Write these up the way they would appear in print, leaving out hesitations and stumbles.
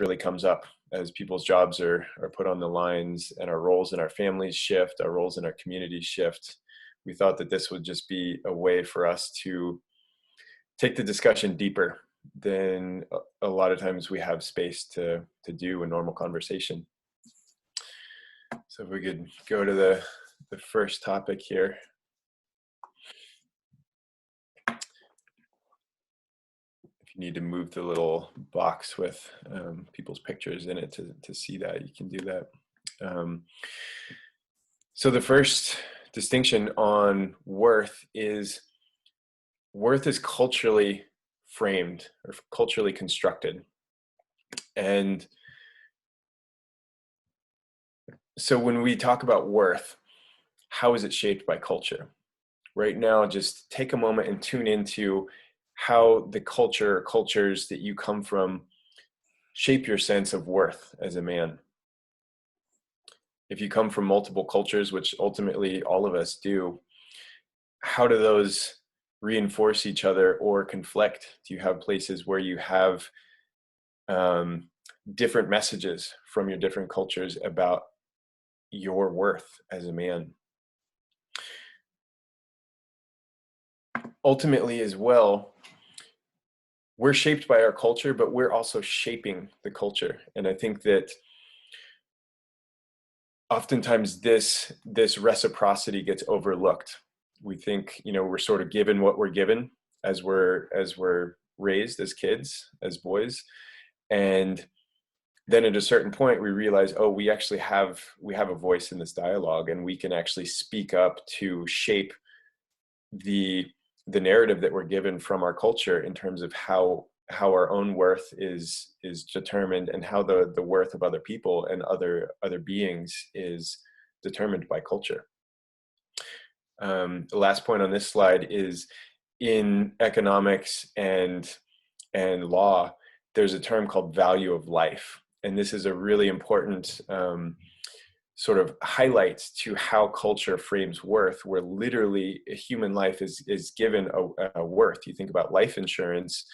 really comes up as people's jobs are put on the lines and our roles in our families shift, our roles in our communities shift. We thought that this would just be a way for us to take the discussion deeper than a lot of times we have space to do a normal conversation. So if we could go to the first topic here. If you need to move the little box with people's pictures in it to see that, you can do that. So the first distinction on worth is culturally framed or culturally constructed. And so when we talk about worth, how is it shaped by culture? Right now, just take a moment and tune into how the cultures that you come from shape your sense of worth as a man. If you come from multiple cultures, which ultimately all of us do, how do those reinforce each other or conflict? Do you have places where you have different messages from your different cultures about your worth as a man? Ultimately, as well, we're shaped by our culture, but we're also shaping the culture. And I think that oftentimes this reciprocity gets overlooked. We think, we're sort of given what we're given as we're raised as kids, as boys. And then at a certain point we realize, oh, we have a voice in this dialogue, and we can actually speak up to shape the narrative that we're given from our culture in terms of how our own worth is determined, and how the worth of other people and other beings is determined by culture. The last point on this slide is in economics and law, there's a term called value of life. And this is a really important sort of highlights to how culture frames worth, where literally a human life is given a worth. You think about life insurance,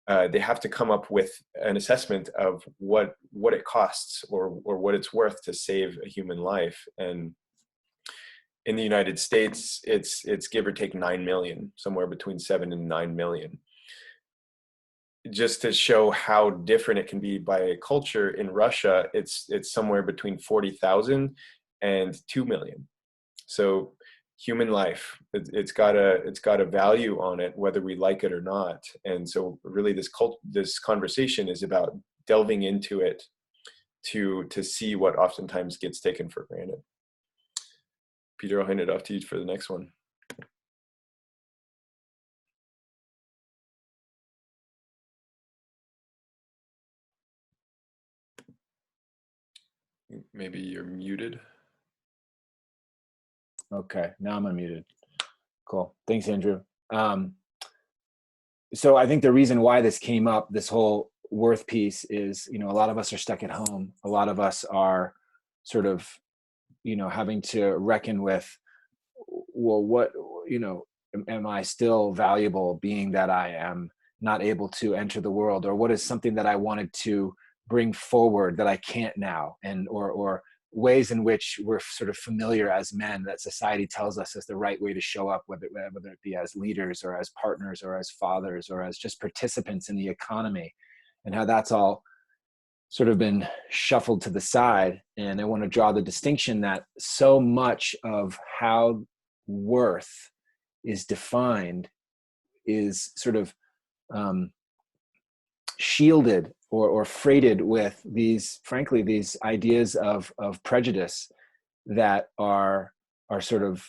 they have to come up with an assessment of what it costs or what it's worth to save a human life. And in the United States, it's give or take 9 million, somewhere between 7 and 9 million. Just to show how different it can be by culture, in Russia, it's somewhere between 40,000 and 2 million. So human life, it's got a value on it, whether we like it or not. And so really this conversation is about delving into it to see what oftentimes gets taken for granted. Peter, I'll hand it off to you for the next one. Maybe you're muted. Okay, now I'm unmuted. Cool. Thanks, Andrew. So I think the reason why this came up, this whole worth piece, is, a lot of us are stuck at home. A lot of us are sort of, having to reckon with, well, what, am I still valuable, being that I am not able to enter the world? Or what is something that I wanted to bring forward that I can't now? And or ways in which we're sort of familiar as men that society tells us is the right way to show up, whether it be as leaders or as partners or as fathers or as just participants in the economy, and how that's all sort of been shuffled to the side. And I want to draw the distinction that so much of how worth is defined is sort of shielded or freighted with these ideas of prejudice that are sort of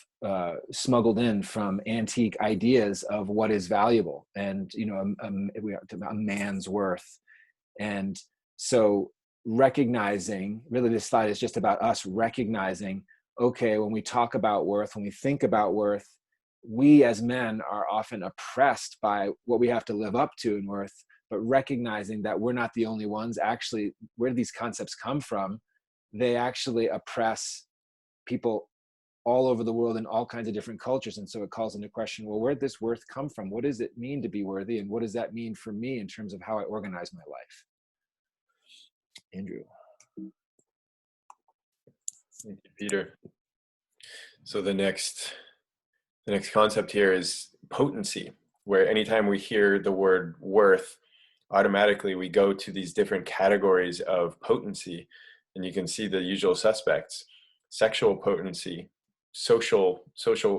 smuggled in from antique ideas of what is valuable, and we are talking about a man's worth. And so recognizing, really this slide is just about us recognizing, okay, when we talk about worth, when we think about worth, we as men are often oppressed by what we have to live up to in worth, but recognizing that we're not the only ones. Actually, where these concepts come from, they actually oppress people all over the world in all kinds of different cultures. And so it calls into question, well, where'd this worth come from? What does it mean to be worthy? And what does that mean for me in terms of how I organize my life? Andrew. Thank you, Peter. So the next concept here is potency, where anytime we hear the word worth, automatically we go to these different categories of potency, and you can see the usual suspects: sexual potency, social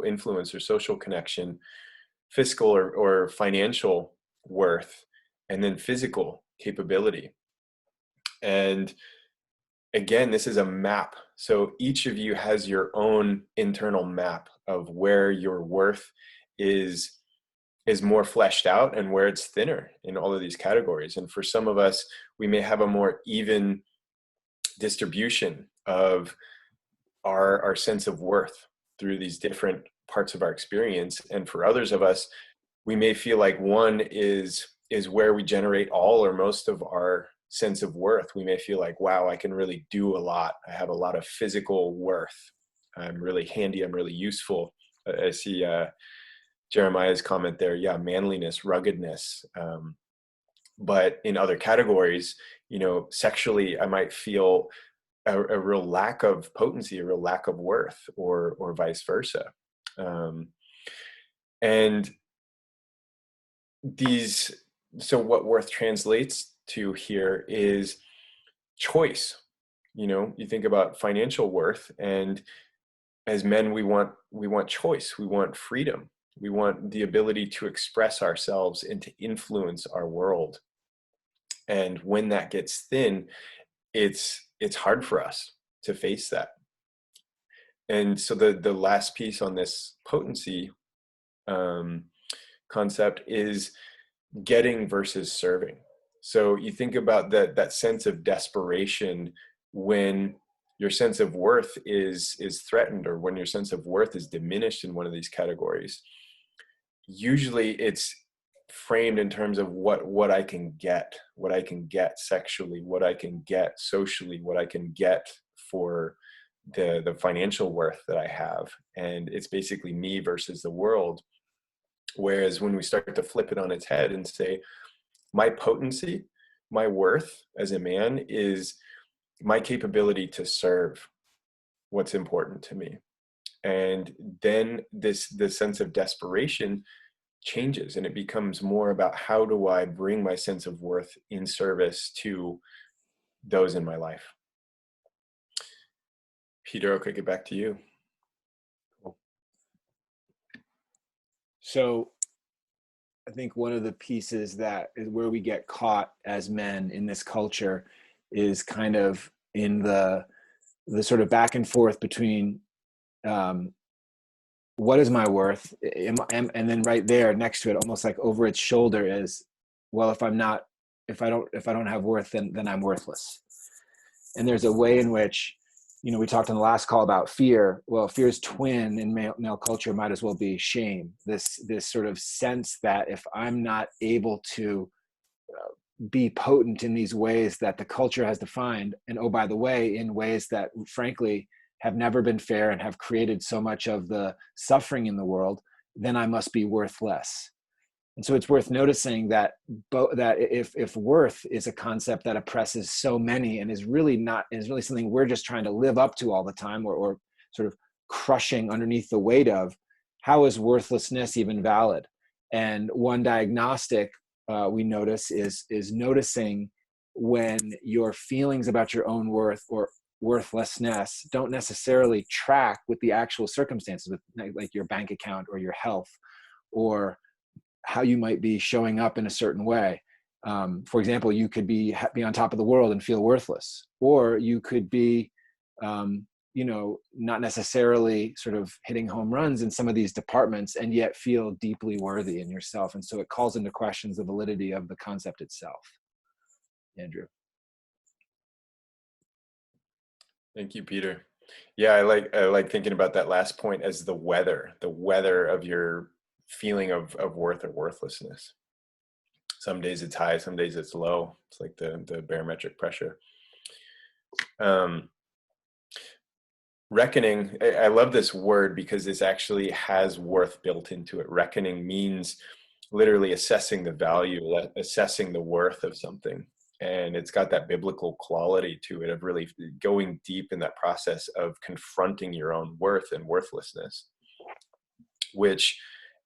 influence or social connection, fiscal or financial worth, and then physical capability. And again, this is a map. So each of you has your own internal map of where your worth is more fleshed out and where it's thinner in all of these categories. And for some of us, we may have a more even distribution of our sense of worth through these different parts of our experience. And for others of us, we may feel like one is where we generate all or most of our sense of worth. We may feel like, wow, I can really do a lot. I have a lot of physical worth. I'm really handy. I'm really useful. I see Jeremiah's comment there. Yeah, manliness, ruggedness. But in other categories, sexually, I might feel a real lack of potency, a real lack of worth, or vice versa. And so what worth translates to here is choice. You think about financial worth, and as men, we want choice. We want freedom. We want the ability to express ourselves and to influence our world. And when that gets thin, it's hard for us to face that. And so the last piece on this potency concept is getting versus serving. So you think about that sense of desperation when your sense of worth is threatened, or when your sense of worth is diminished in one of these categories. Usually it's framed in terms of what I can get sexually, what I can get socially, what I can get for the financial worth that I have. And it's basically me versus the world. Whereas when we start to flip it on its head and say, my potency, my worth as a man is my capability to serve what's important to me. And then this sense of desperation changes, and it becomes more about, how do I bring my sense of worth in service to those in my life? Peter, I'll kick it back to you. Cool. So I think one of the pieces that is where we get caught as men in this culture is kind of in the sort of back and forth between what is my worth, and then right there next to it, almost like over its shoulder, is, well, if I don't have worth, then I'm worthless. And there's a way in which, we talked on the last call about fear. Well, fear's twin in male culture might as well be shame. This sort of sense that if I'm not able to be potent in these ways that the culture has defined, and oh, by the way, in ways that frankly have never been fair and have created so much of the suffering in the world, then I must be worth less. And so it's worth noticing that if worth is a concept that oppresses so many and is really something we're just trying to live up to all the time, or sort of crushing underneath the weight of, how is worthlessness even valid? And one diagnostic we notice is noticing when your feelings about your own worth or worthlessness don't necessarily track with the actual circumstances, like your bank account or your health, or how you might be showing up in a certain way. For example, you could be on top of the world and feel worthless, or you could be, not necessarily sort of hitting home runs in some of these departments, and yet feel deeply worthy in yourself. And so it calls into questions the validity of the concept itself. Andrew. Thank you, Peter. Yeah, I like thinking about that last point as the weather of your feeling of worth or worthlessness. Some days it's high, some days it's low. It's like the barometric pressure. Reckoning, I love this word because this actually has worth built into it. Reckoning means literally assessing the value, assessing the worth of something. And it's got that biblical quality to it of really going deep in that process of confronting your own worth and worthlessness, which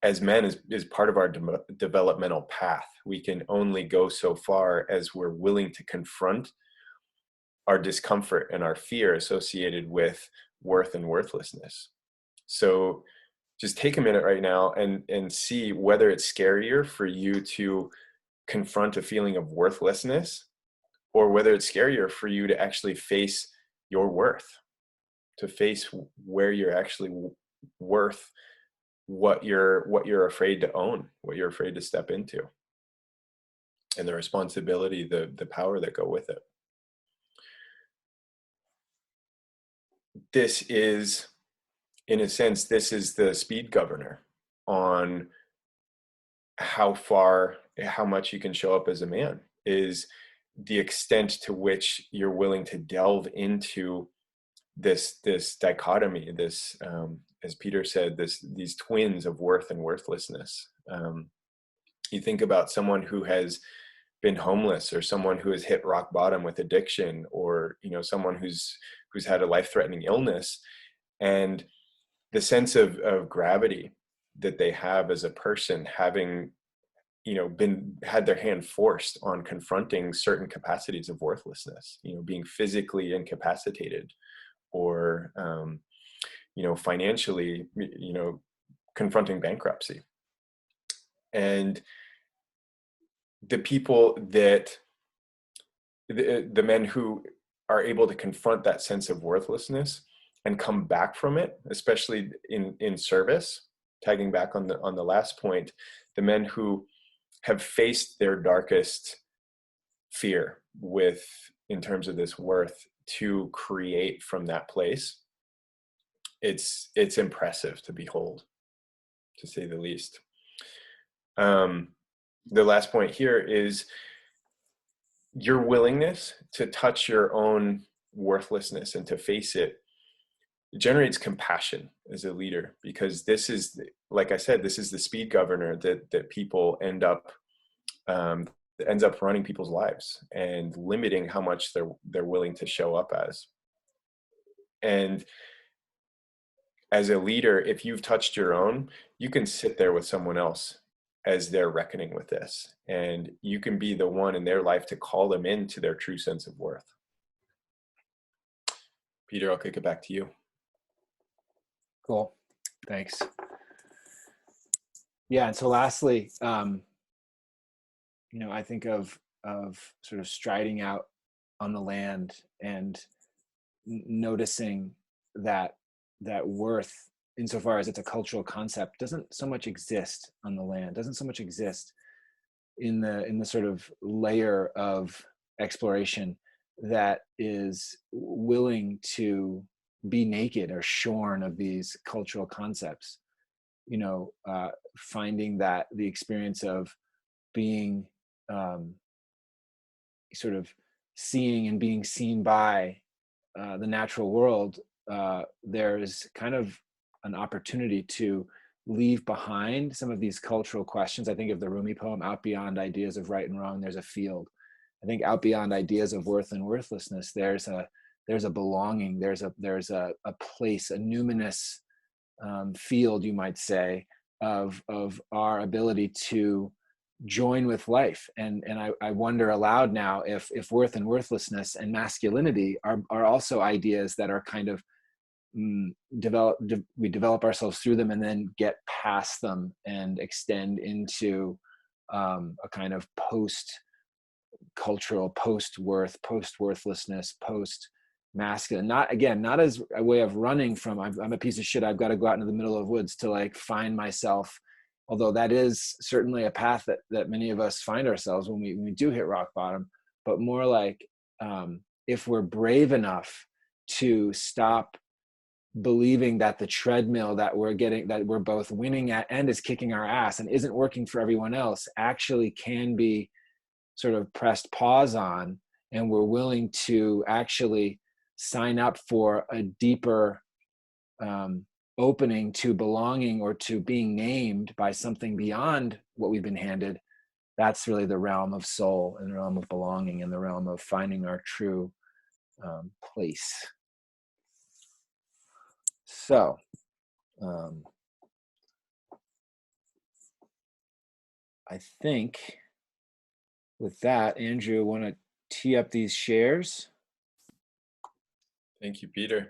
as men is part of our developmental path. We can only go so far as we're willing to confront our discomfort and our fear associated with worth and worthlessness. So just take a minute right now and see whether it's scarier for you to confront a feeling of worthlessness, or whether it's scarier for you to actually face your worth, to face where you're actually worth what you're afraid to own, what you're afraid to step into, and the responsibility, the power that go with it. This is, in a sense, this is the speed governor on how much you can show up as a man, is the extent to which you're willing to delve into this dichotomy, this as Pieter said, these twins of worth and worthlessness. You think about someone who has been homeless, or someone who has hit rock bottom with addiction, or someone who's had a life-threatening illness, and the sense of gravity that they have as a person, having had their hand forced on confronting certain capacities of worthlessness, being physically incapacitated, or financially, confronting bankruptcy. And the people that the men who are able to confront that sense of worthlessness and come back from it, especially in service, tagging back on the last point, the men who have faced their darkest fear in terms of this worth, to create from that place, it's impressive to behold, to say the least. The last point here is your willingness to touch your own worthlessness and to face it generates compassion as a leader, because this is, like I said, this is the speed governor that people ends up running people's lives and limiting how much they're willing to show up as. And as a leader, if you've touched your own, you can sit there with someone else as they're reckoning with this, and you can be the one in their life to call them into their true sense of worth. Pieter, I'll kick it back to you. Cool. Thanks. Yeah. And so lastly, I think of sort of striding out on the land and noticing that worth, insofar as it's a cultural concept, doesn't so much exist on the land, doesn't so much exist in the sort of layer of exploration that is willing to be naked or shorn of these cultural concepts. Finding that the experience of being sort of seeing and being seen by the natural world, there's kind of an opportunity to leave behind some of these cultural questions. I think of the Rumi poem, "Out beyond ideas of right and wrong, there's a field." I think out beyond ideas of worth and worthlessness, there's a belonging, there's a place, a numinous field, you might say, of our ability to join with life. And I wonder aloud now if worth and worthlessness and masculinity are also ideas that are kind of we develop ourselves through them and then get past them and extend into a kind of post-cultural, post-worth, post-worthlessness, post-masculine. Not as a way of running from I'm a piece of shit, I've got to go out into the middle of woods to like find myself, although that is certainly a path that many of us find ourselves when we do hit rock bottom, but more like if we're brave enough to stop believing that the treadmill that we're both winning at and is kicking our ass and isn't working for everyone else actually can be sort of pressed pause on, and we're willing to actually sign up for a deeper opening to belonging or to being named by something beyond what we've been handed, that's really the realm of soul and the realm of belonging and the realm of finding our true place. So I think with that, Andrew, want to tee up these shares? Thank you, Peter.